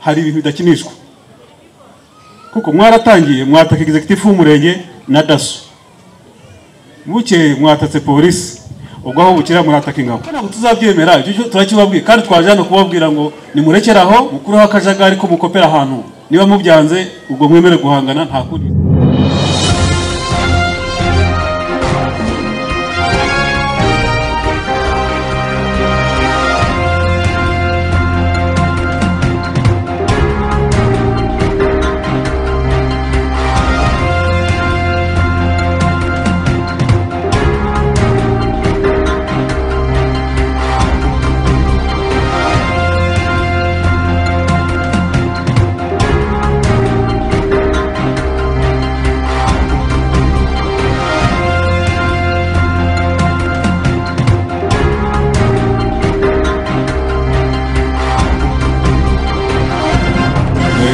hari ibintu bidakinishwa kuko mwaratangiye mwataka executive w'umurenge na daso buke mwatatse polisi ubwo aho bukira murataka ingabo ntabwo tuzabyemera icyo turakibabwiye kandi twaje hano kubabwira ngo nimurekeraho mukuraho akajagari ko mukopera ahantu niba mubyanze ubwo mwemere guhangana nta kuri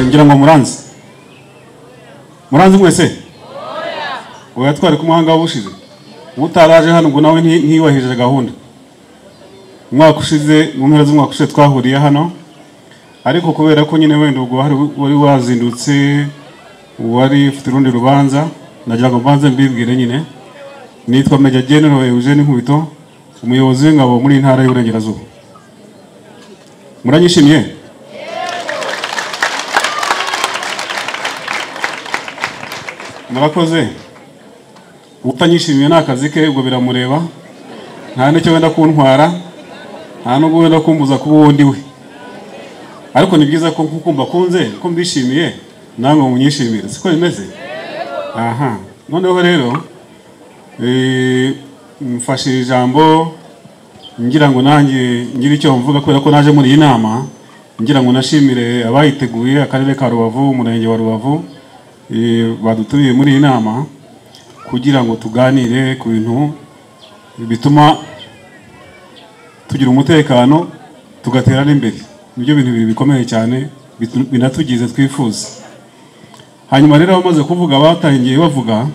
ngira ngo muranzi mwese oya twari kumuhanga wabushize utaraje hano ngo nawe ntiyubahirije gahunda umwaka ushize mu mpera z'umwaka ushize twahuriye hano ariko kubera ko nyine wenda ubwo wari wazindutse wari ufite urundi rubanza nagira ngo mbanze mbibwire nyine nitwa Major General Eugene Nkubito umuyobozi w'ingabo muri intara y'Uburengerazuba muranyishimiye murakoze utanyishimiye n'akazi ke ubwo biramureba nta n'icyo wenda kuntwara nta n'ubwo wenda kumbuza kuba uwundi we ariko ni byiza ko kumva kunze ko mbishimiye namwe munyishimire siko bimeze aha noneho rero mfashe ijambo ngira ngo nanjye ngira icyo mvuga kubera ko naje muri iyi nama ngira ngo nashimire abayiteguye akarere ka Rubavu umurenge wa Rubavu badutumiye muri iyi nama kugira ngo tuganire ku bintu bituma tugira umutekano tugatera n'imbere nibyo bintu bikomeye cyane binatugize twifuza hanyuma rero bamaze kuvuga batangiye bavuga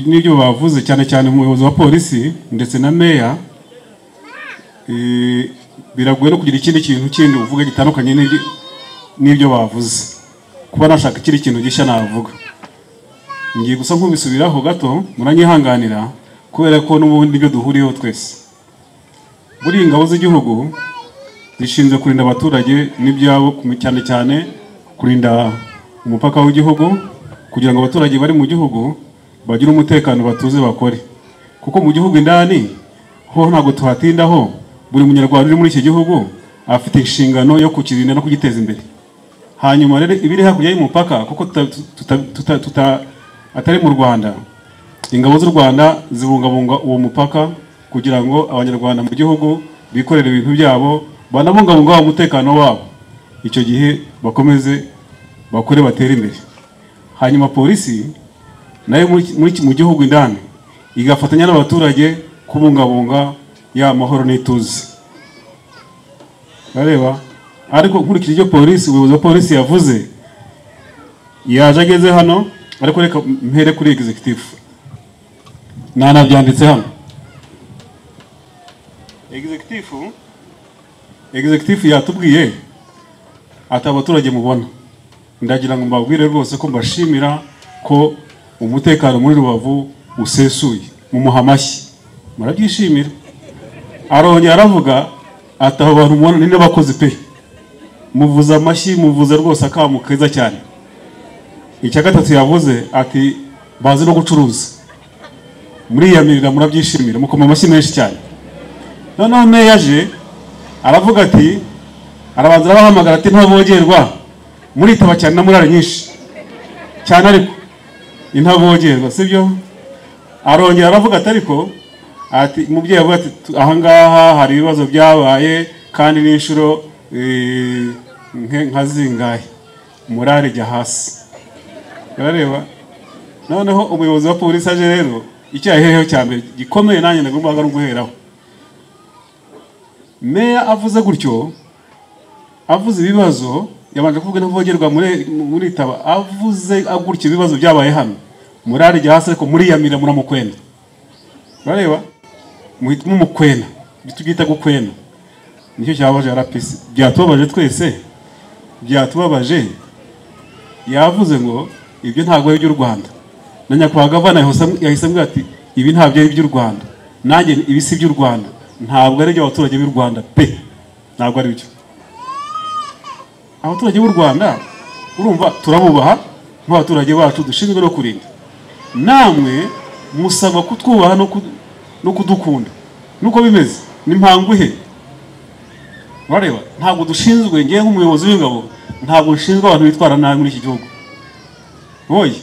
n'ibyo bavuze cyane cyane umuyobozi wa polisi ndetse na meya biragoye no kugira ikindi kintu kindi uvuga gitandukanye n'ibyo bavuze kuba nashaka ikiri kintu gishya navuga ngiye gusa nkubisubiraho gato muranyihanganira kubera ko n'ubundi byo duhuriyeho twese buri ingabo z'igihugu zishinzwe kurinda abaturage n'ibyabo cyane cyane kurinda umupaka w'igihugu kugira ngo abaturage bari mu gihugu bagire umutekano batuze bakore kuko mu gihugu indani ho ntabwo tuhatindaho buri munyarwanda uri muri iki gihugu afite inshingano yo kukirinda no kugiteza imbere hanyuma rero ibiri hakurya y'umupaka kuko atari mu Rwanda ingabo z'u Rwanda zibungabunga uwo mupaka kugira ngo abanyarwanda mu gihugu bikorere ibintu byabo banabungabunga umutekano wabo icyo gihe bakomeze bakore batere imbere hanyuma polisi nayo mu gihugu indani igafatanya n'abaturage kubungabunga ya mahoro n'ituze bareba ariko nkurikije ibyo polisi ubuyobozi wa polisi yavuze yaje ageze hano ariko reka mpere kuri executive nanabyanditse hano executive yatubwiye ati abaturage mubona ndagira ngo mbabwire rwose ko mbashimira ko umutekano muri Rubavu usesuye mu muhamashyi murabyishimira arongera aravuga ati abo bantu mubona ni n'abakozi pe muvuza amashyi muvuza rwose akamu keza cyane icya gatatu yavuze ati bazi no gucuruza muri yamirira murabyishimira mukoma amashyi menshi cyane noneho meya yaje aravuga ati arabanza arabahamagara ati ntabogerwa muritaba cyane na murare nyinshi cyane ariko intabogerwa sibyo arongera aravuga ati ariko ati umubyeyi avuga ati ahangaha hari ibibazo byabaye kandi n'inshuro nka zingahe murare jya hasi yarareba noneho umuyobozi wa polisi aje rero icyaheheho cya mbere gikomeye nanjye nagombaga no guheraho meya avuze gutyo avuze ibibazo yabanje kuvuga n'avogerwa muri taba avuze agurikira ibibazo byabaye hano murare jya hasi ariko muri yamira muramukwenda bareba muhitamo mukwena bitugita gukwena nicyo cyabaje RPC byatubabaje twese byatubabaje yavuze ngo ibyo ntabwo ari iby'u Rwanda, na nyakubahwa gavana yahise ambwira ati ibi ntabyo ari iby'u Rwanda, nanjye ibi si iby'u Rwanda, ntabwo ari iby'abaturage b'u Rwanda pe, ntabwo ari byo. Abaturage b'u Rwanda urumva turabubaha nk'abaturage bacu dushinzwe no kurinda, namwe musaba kutwubaha no kudukunda, nuko bimeze n'impanguhe. Wareba ntabwo dushinzwe, ngiye nk'umuyobozi w'ingabo ntabwo nshinzwe abantu bitwara nabi muri iki gihugu. Oye,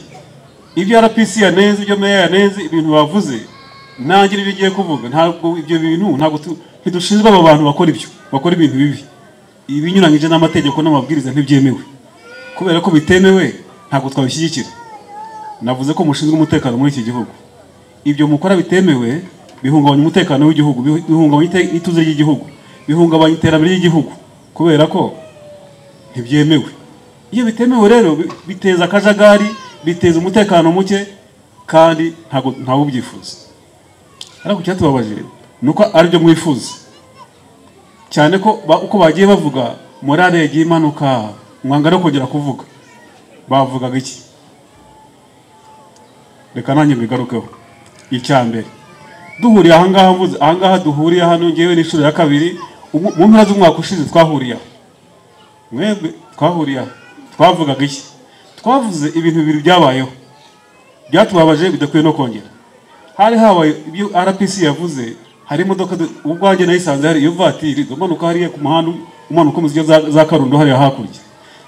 ibyo RPC yanenze, ibyo meya yanenze, ibintu bavuze nanjye nibyo ngiye kuvuga, ntabwo ibyo bintu ntabwo ntidushinzwe abo bantu bakora ibintu bibi, ibinyuranyije n'amategeko n'amabwiriza ntibyemewe. Kubera ko bitemewe ntabwo twabishyigikira. Navuze ko mushinzwe umutekano muri iki gihugu, ibyo mukora bitemewe bihungabanya umutekano w'igihugu, bihungabanya ituze ry'igihugu, bihungabanya iterambere ry'igihugu, kubera ko ntibyemewe. Iyo bitemewe rero biteza akajagari, biteza umutekano muke, kandi ntawe ubyifuza. Ariko cyatubabaje nuko ari byo mwifuza cyane, ko uko bagiye bavuga morale yagiye imanuka, mwanga no kongera kuvuga. Bavugaga iki? Reka nanjye mbigarukeho. Icyambere, duhuriye ahangaha duhuriye hano, ngewe n'inshuro ya kabiri mu mpera z'umwaka ushize twahuriye aho. Mwebwe twahuriye aho, twavugaga iki? Twavuze ibintu bibiri byabayeho byatubabaje bidakwiye no kongera. Hari habaye ibyo RPC yavuze, hari imodoka ubwanjye nayisanze hari iyo vatiri domanuka hariya ku muhanda umanuka mu zijya za Karundo hariya hakurya,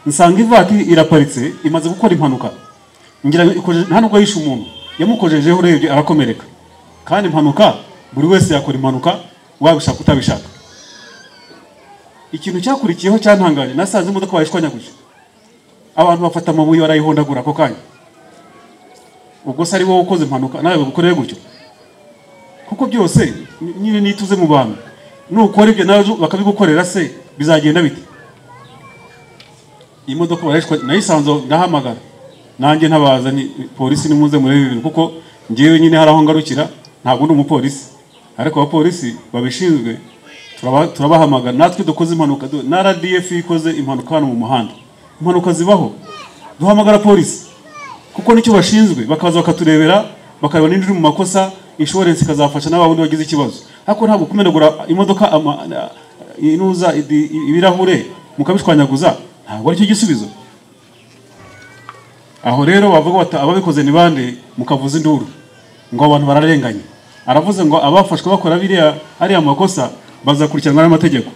nsanga ivatiri iraparitse imaze gukora impanuka, ngira nta nubwo yishe umuntu, yamukojejeho urebye arakomereka. Kandi impanuka buri wese yakora impanuka, wabishaka utabishaka. Ikintu cyakurikiyeho cyantangaje, nasanze imodoka bayishwanyaguje, abantu bafata amabuye barayihondagura ako kanya. Ubwo se ari wowe ukoze impanuka nawe bagukoreye gutyo? Kuko byose nyine nituze mu bantu, nukora ibyo nawe bakabigukorera se bizagenda bite? Imodoka barayishwa, nayisanze ndahamagara, nanjye ntabaza ni polisi nimuze muri ibi bintu, kuko ngiye nyine hari aho ngarukira, ntabwo ndi umupolisi, ariko abapolisi babishinzwe turabahamagara. Natwe dukoze impanuka, na RDF ikoze impanuka hano mu muhanda, impanuka zibaho, duhamagara polisi kuko nicyo bashinzwe, bakaza bakaturebera, bakareba n'indi mu makosa, insurance ikazafasha n'ababundi bagize ikibazo. Ariko ntabwo kumenagura imodoka inuza ibirahure mukabishwanyaguza, ntabwo ari cyo gisubizo. Aho rero bavuga bati ababikoze ni bande, mukavuza induru ngo abantu bararenganye. Aravuze ngo abafashwe bakora biriya ari amakosa bazakurikiranwa n'amategeko.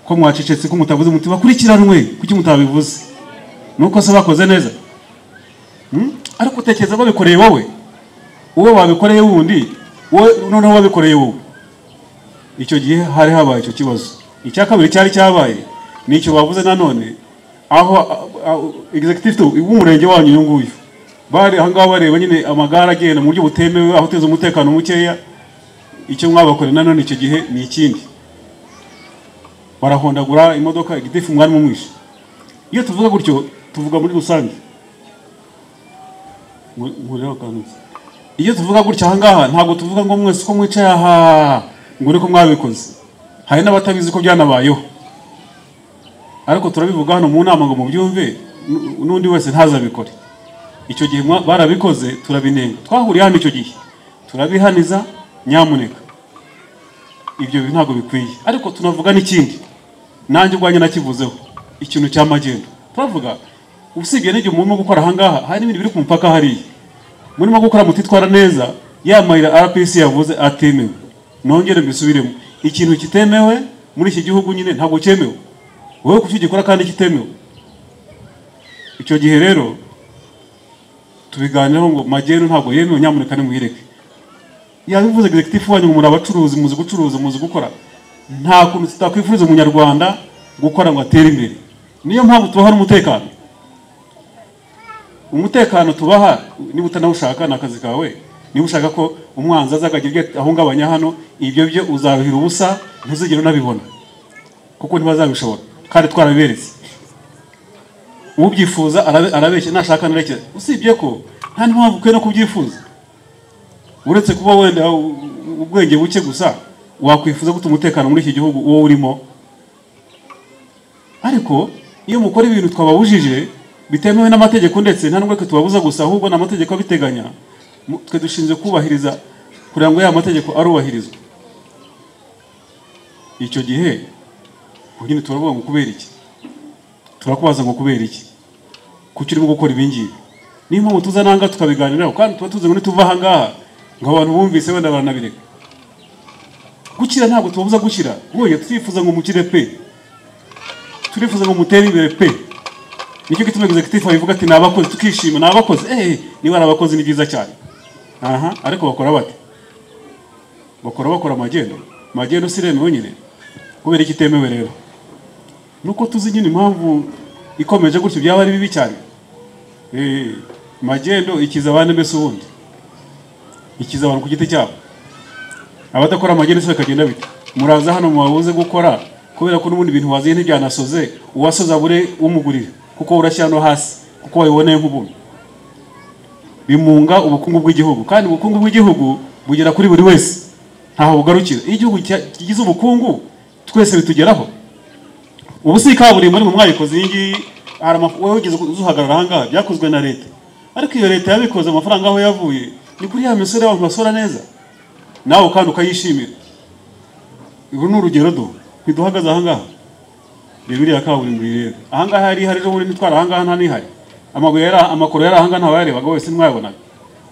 Ko mwacecetse ko mutavuze muti bakurikiranwe, kuki mutabivuze? Nuko se bakoze neza? Ariko utekereza babikoreye wowe, uwo wabikoreye wundi, wowe noneho wabikoreye wowe. Icyo gihe hari habaye icyo kibazo. Icya kabiri cyari cyabaye nicyo bavuze nanone, aho executive w'umurenge wanyu yunguye bari ahangaho bareba nyine amagara agenda mu buryo butemewe, aho teze umutekano mukeya. Icyo mwabakore nanone icyo gihe ni ikindi, barahondagura imodoka, igitifu mwari mu mwishe. Iyo tuvuga gutyo tuvuga muri rusange, iyo tuvuga gutya ahangaha ntabwo tuvuga ngo mwese ko mwicaye aha ngo uriko mwabikoze. Hari n'abatabizi ko byanabayeho, ariko turabivuga hano mu nama ngo mubyumve, n'undi wese ntazabikore. Icyo gihe barabikoze, turabinenga. Twahuriye hano icyo gihe turabihaniza, nyamuneka ibyo bintu ntabwo bikwiye. Ariko tunavuga n'ikindi, nanjye ubwanjye nakivuzeho, ikintu cya magendo. Turavuga usibye n'ibyo murimo gukora ahangaha, hari n'ibindi biri ku mupaka hariya murimo gukora mutitwara neza, yamayira RPC yavuze atemewe. Nongere mbisubiremo, ikintu kitemewe muri iki gihugu nyine ntabwo cyemewe, wowe kuki gikora kandi kitemewe. Icyo gihe rero tubiganiraho ngo magendo ntabwo yemewe, nyamuneka nimuhireke. Yabivuze executive wanyu, muri abacuruzi, muzi gucuruza, muzi gukora, nta kuntu tutakwifuriza umunyarwanda gukora ngo atere imbere. Niyo mpamvu tubaha umutekano. Umutekano tubaha niba utanawushaka n'akazi kawe. Niba ushaka ko umwanzi azagagira ibyo ahungabanya hano, ibyo byo uzabihira ubusa, ntuzigere unabibona, kuko ntibazabishobora, kandi twarabiberetse. Ubyifuza arabeshya, nashaka narekera. Usibye ko nta mpamvu kwe no kubyifuza, uretse kuba wenda ubwenge buke gusa, wakwifuza gutuma umutekano muri iki gihugu uwo urimo. Ariko iyo mukora ibintu twababujije bitemewe n'amategeko, ndetse nta nubwo tubabuza gusa ahubwo n'amategeko abiteganya, twe dushinzwe kubahiriza kugira ngo ya mategeko arubahirizwe. Icyo gihe nyine turavuga ngo kubera iki, turakubaza ngo kubera iki, kuki urimo gukora ibingibi. Niyo mpamvu tuzananga tukabiganiraho, kandi tuba tuzi ngo nituva aha ngaha ngo abantu bumvise wenda baranabireka. Gukira ntabwo tubabuza gukira, wowe twifuza ngo mukire pe, turifuza ngo mutere imbere pe. Nicyo gituma executive bivuga ati nabakoze, tukishima nabakoze. Niba arabakoze ni byiza cyane. Ariko bakora bate? Bakora magendo siremewe nyine. Kubera iki temewe rero? Nuko tuzi nyine impamvu ikomeje gutyo byaba ari bibi cyane. Magendo ikiza abandi mbese ubundi, ikiza abantu ku giti cyabo. Abadakora magendo se bakagenda bite? Muraza hano mubabuze gukora kubera ko n'ubundi ibintu waziye ntibyanasoze, uwasoza bure umugurira kuko urashya no hasi, kuko waboneye nk'ubuntu. Bimunga ubukungu bw'igihugu, kandi ubukungu bw'igihugu bugera kuri buri wese, ntaho bugarukira. Igihugu kigize ubukungu twese bitugeraho. Ubu si kaburimbo muri mu mwayikoze ingi wowe ugeze uzuhagarara ahangaha byakozwe na leta, ariko iyo leta yabikoze amafaranga aho yavuye ni kuri ya misoro y'abantu basora neza, nawe kandi ukayishimira. Ubu ni urugero ntiduhagaze ahangaha bibiriya kaburimbo rero ahangaha hari ejo muri nitwara ahangaha nta nihari, amakoro yari ahangaha ntabayarebaga wese ntimwayabonaga.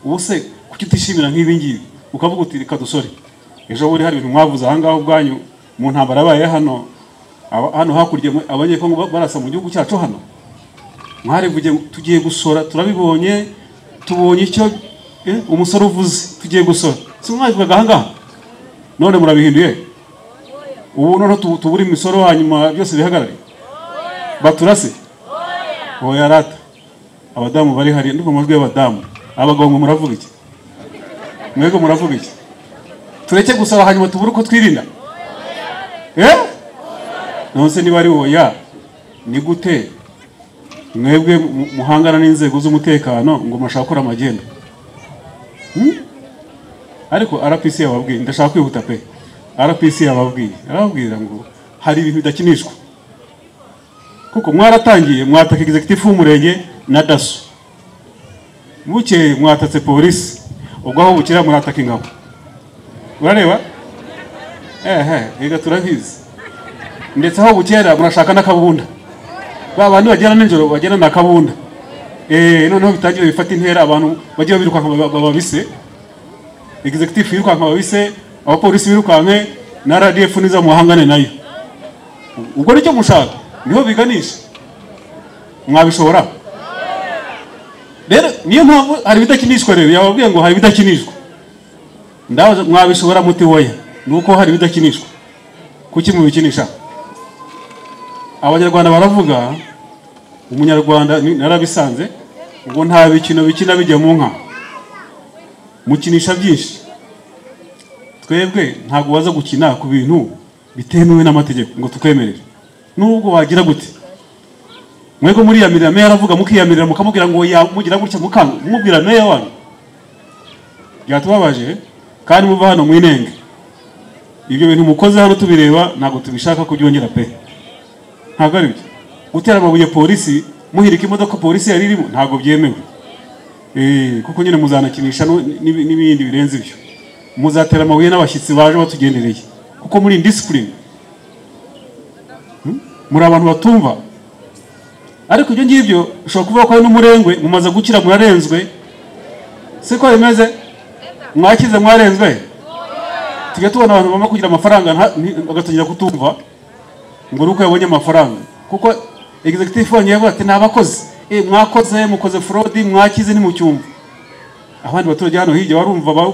Ubu se kuki utishimira nk'ibi ngibi ukavuga uti reka dusore? Ejo buri hari ibintu mwavuze ahangaha ubwanyu mu ntambara yabaye hano hakurya abanyekongo barasa mu gihugu cyacu hano, mwarivuge tugiye gusora, turabibonye, tubonye icyo umusoro uvuze, tugiye gusora. Si mwabivugaga ahangaha? None murabihinduye ubu noneho tubura imisoro hanyuma byose bihagarare baturase? Oya rata, abadamu bari hari ndumva amajwi y'abadamu. Abagabo ngo muravuga iki? Mwego muravuga iki? Tureke gusora hanyuma tubura uko twirinda? Nonse niba ari oya, ni gute mwebwe muhangana n'inzego z'umutekano ngo mashaka gukora amagendo? Ariko RPC yababwiye, ndashaka kwihuta pe. RPC arababwira ngo hari ibintu bidakinishwa, kuko mwaratangiye mwataka executive w'umurenge na daso, buke mwatatse polisi, ubwo aho bukira murataka ingabo. Urareba? Ega turabizi. Ndetse aho bukera murashaka n'akabunda, babandi bagera n'injoro bagera n'akabunda. Noneho bitangiye bifata intera, abantu bagiye birukanka babise, executive birukanka babise, abapolisi birukanke, na RDF niza muhangane nayo. Ubwo nicyo mushaka, niho biganisha. Mwabishobora? Rero niyo mpamvu hari bidakinishwa. Rero yababwiye ngo hari bidakinishwa. Ndabaza mwabishobora muti woya, nuko hari bidakinishwa. Kuki mubikinisha? Abanyarwanda baravuga, umunyarwanda narabisanze ngo nta bikino bikina bijya mu nka, mukinisha byinshi. Twebwe ntago waza gukina ku bintu bitemewe n'amategeko ngo tukwemerere. Nubwo wagira gute, mwego muri yamirira meya aravuga mukiyamirira mukamubwira ngo mugira gutya mukanga mubwira meya wanyu, byatubabaje kandi muva hano mwinenge. Ibyo bintu mukoze hano tubireba ntago tubishaka kubyongera pe. Ntago ari byo gutera amabuye polisi, muhirika imodoka polisi yari irimo, ntago byemewe. Kuko nyine muzanakinisha n'ibindi birenze ibyo. Muzatera amabuye n'abashyitsi baje batugendereye, kuko muri indiscipline, muri abantu batumva. Ariko ibyo ngibyo ushobora kuvuga ko ari n'umurengwe, mumaze gukira murarenzwe. Siko bimeze? Mwakize mwarenzwe? Tujya tubona abantu bama kugira amafaranga bagatangira kutumva ngo nuko yabonye amafaranga, kuko executive wanye yavuga ati nabakoze mwakoze mukoze fraud, mwakize ni mu cyumba. Abandi baturage hano hirya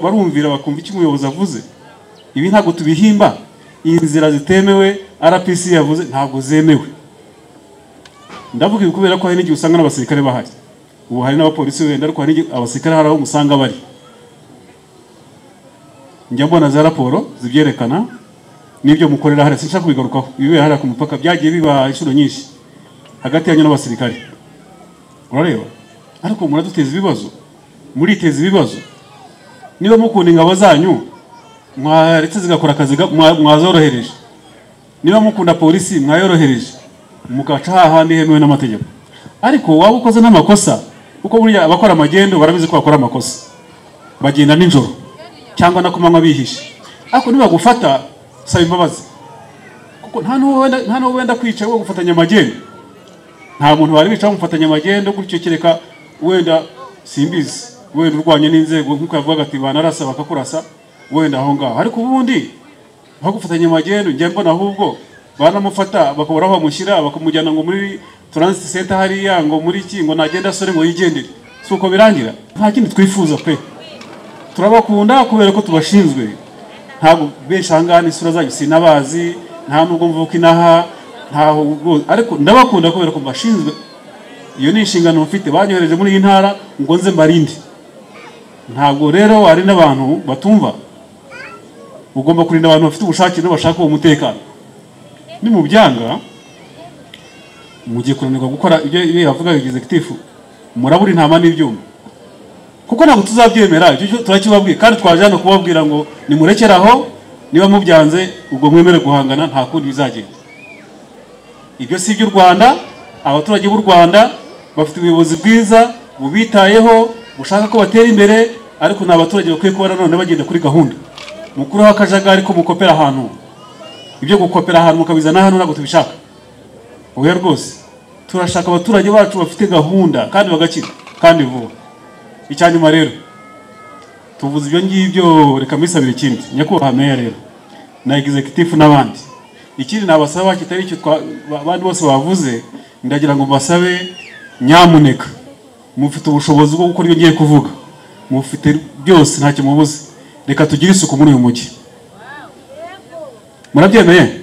barumvira bakumva icyo umuyobozi avuze. Ibi ntabwo tubihimba, inzira zitemewe RPC yavuze ntabwo zemewe. Ndavuga ibi kubera ko hari n'igihe usanga n'abasirikare bahari. Ubu hari n'abapolisi wenda, ariko hari abasirikare hari aho musanga bari. Njya mbona za raporo zibyerekana n'ibyo mukorera hari, sinshaka kubigarukaho. Ibibera hari ku mupaka byagiye biba inshuro nyinshi hagati yanyu n'abasirikare. Urareba? Ariko muraduteza ibibazo, muriteza ibibazo. Niba mukunda ingabo zanyu mwaretse zigakora akazi mwazorohereje. Niba mukunda polisi mwayorohereje. mugaca hahandi hemewe n'amategeko. Ariko waba ukoze n'amakosa, kuko buriya abakora amagendo barabizi ko bakora amakosa, bagenda nijoro cyangwa no kumanywa bihishe. Ariko nibagufata saba imbabazi, kuko nta n'uwo wenda kwica wo gufatanya amagendo. Nta muntu bari bica bamufatanya amagendo gutyo, kereka wenda simbizi wenda urwanye n'inzego nk'uko yavuga ati banarasa bakakurasa wenda aho ngaho. Ariko ubundi bagufatanya amagendo njye mbona ahubwo banamufata bakabura aho bamushyira bakamujyana ngo muri transit center hariya ngo muri iki ngo nagenda sore ngo yigendere. Suko birangira. Nta kindi twifuza pe, turabakunda kubera ko tubashinzwe. Ntabwo benshi hangana isura zanyu sinabazi, nta nubwo mvuka inaha, ntaho, ariko ndabakunda kubera ko mbashinzwe. Iyo ni inshingano mfite, banyohereje muri iyi ntara ngo nze mbarinde. Ntabwo rero ari n'abantu batumva, ugomba kurinda abantu bafite ubushake n'abashaka uwo mutekano. Ni mu byanga mugiye kunanirwa gukora ibyo yavuga executive, murabura intama n'ibyuma, kuko ntabwo tuzabyemera. Icyo turakibabwiye kandi twaje hano kubabwira ngo nimurekeraho, niba mubyanze ubwo mwemere guhangana, nta kundi bizagenda. Ibyo si iby'u Rwanda. Abaturage b'u Rwanda bafite ubuyobozi bwiza bubitayeho, bushaka ko batera imbere, ariko n'abaturage bakwiye kuba none bagenda kuri gahunda. Mukuru w'akajagari ko mukopera ahantu, ibyo gukopera ahantu mukabizana hano ntabwo tubishaka. Oya rwose, turashaka abaturage bacu bafite gahunda kandi bagakira kandi vuba. Icyanyuma rero tuvuze ibyo ngibyo, reka misabire ikindi. Nyakubahwa Meya rero na executive n'abandi, ikindi nabasaba kitari icyo abandi bose bavuze, ndagira ngo basabe nyamuneka, mufite ubushobozi bwo gukora ibyo ngiye kuvuga, mufite byose ntacyo mubuze, reka tugire isuku muri uyu mujyi. Murabyemeye?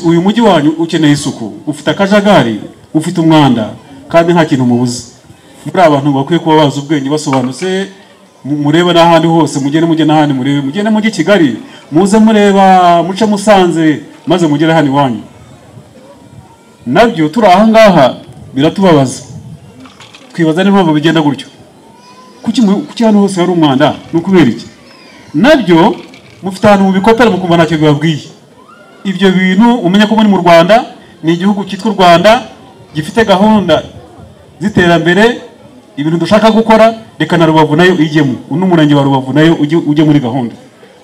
Uyu mujyi wanyu ukeneye isuku, ufite akajagari, ufite umwanda, kandi nta kintu mubuze. Muri abantu bakwiye kuba bazi ubwenge basobanutse, mureba n'ahandi hose, mujye n'ahandi murebe, mugende mujye Kigali, muze mureba, muce Musanze, maze mugere hano iwanyu. Nabyo turi aha ngaha biratubabaza, twibaza n'impamvu bigenda gutyo. Kuki hano hose hari umwanda? Ni ukubera iki? Nabyo mufite ahantu mubikopera mukumva ntacyo bibabwiye. Ibyo bintu umenya ko muri mu Rwanda, ni igihugu cyitwa u Rwanda, gifite gahunda z'iterambere, ibintu dushaka gukora, reka na Rubavu nayo ijyemo, n'umurenge wa Rubavu nayo ujye muri gahunda.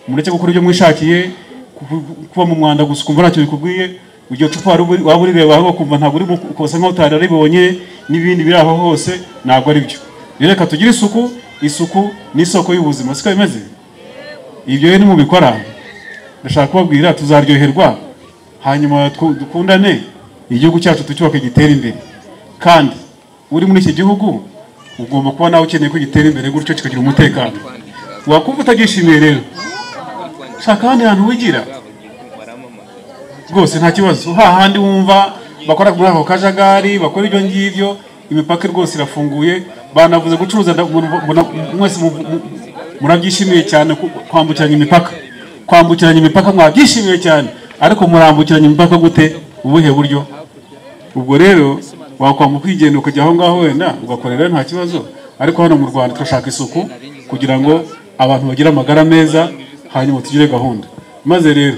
Mureke gukora ibyo mwishakiye, kuba mu mwanda gusa ukumva ntacyo bikubwiye. Ujye cupa waba urireba aho kumva ntabwo uri kusa nkaho utararibonye, n'ibindi biri aho hose ntabwo ari byo. Reka tugire isuku, isuku ni isoko y'ubuzima, siko bimeze. Ibyo ni mubikora, ndashaka kubabwira tuzaryoherwa, hanyuma dukundane, igihugu cyacu tucyubake gitera imbere. Kandi uri muri iki gihugu ugomba kuba nawe ukeneye ko gitera imbere, gutyo kikagira umutekano. Wakumva utagishimiye rero, shaka ahandi hantu wigira rwose, nta kibazo. Hahandi wumva bakora muri ako kajagari, bakora ibyo ngibyo, imipaka rwose irafunguye. Banavuze gucuruza, mwese murabyishimiye cyane kwambukiranya imipaka, mwabyishimiye cyane. Ariko murambukiranya imipaka gute? Ubuhe buryo? Ubwo rero wakwambuka kwigenda ukajya aho ngaho wenda ugakorera, nta kibazo. Ariko hano mu Rwanda turashaka isuku kugira ngo abantu bagire amagara meza, hanyuma tugire gahunda. Maze rero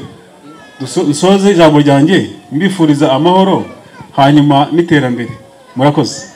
dusoze ijambo ryanjye mbifuriza amahoro hanyuma n'iterambere. Murakoze.